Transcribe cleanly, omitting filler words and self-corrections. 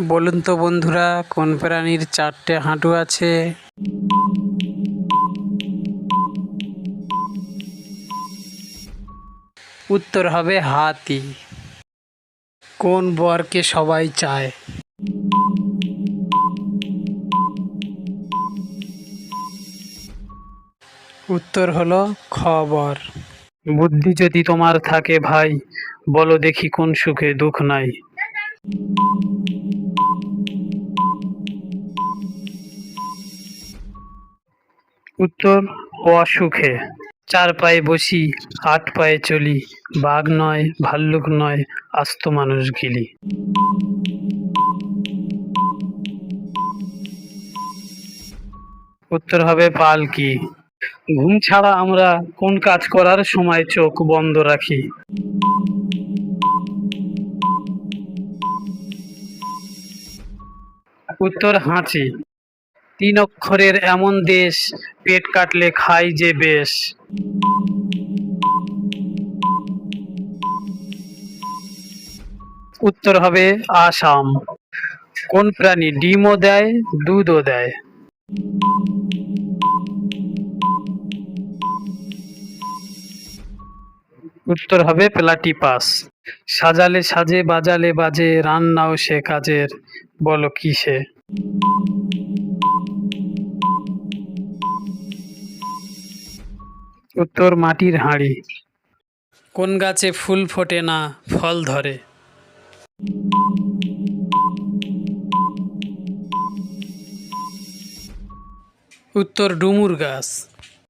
বলুন তো বন্ধুরা, কোন প্রাণীর চারটে হাঁটু আছে? উত্তর হবে হাতি। কোন বরকে সবাই চায়? উত্তর হলো খ বর। বুদ্ধি যদি তোমার থাকে ভাই, বলো দেখি কোন সুখে দুঃখ নাই? উত্তর অসুখে। চার পায়ে বসি, আট পায়ে চলি, বাঘ নয় ভাল্লুক নয়, আস্ত মানুষ গিলি। উত্তর হবে পালকি। ঘুম ছাড়া আমরা কোন কাজ করার সময় চোখ বন্ধ রাখি? উত্তর হাঁচি। তিন অক্ষরের এমন দেশ, পেট কাটলে খাই যে বেশ। উত্তর হবে আসাম। কোন প্রাণী ডিমও দেয় দুধও দেয়? উত্তর হবে প্লাটিপাস। সাজালে সাজে বাজালে বাজে, রান্নাও সে কাজের, বলো কি সে? উত্তর মাটির হাঁড়ি। কোন গাছে ফুল ফোটে না, ফল ধরে? উত্তর ডুমুর গাছ।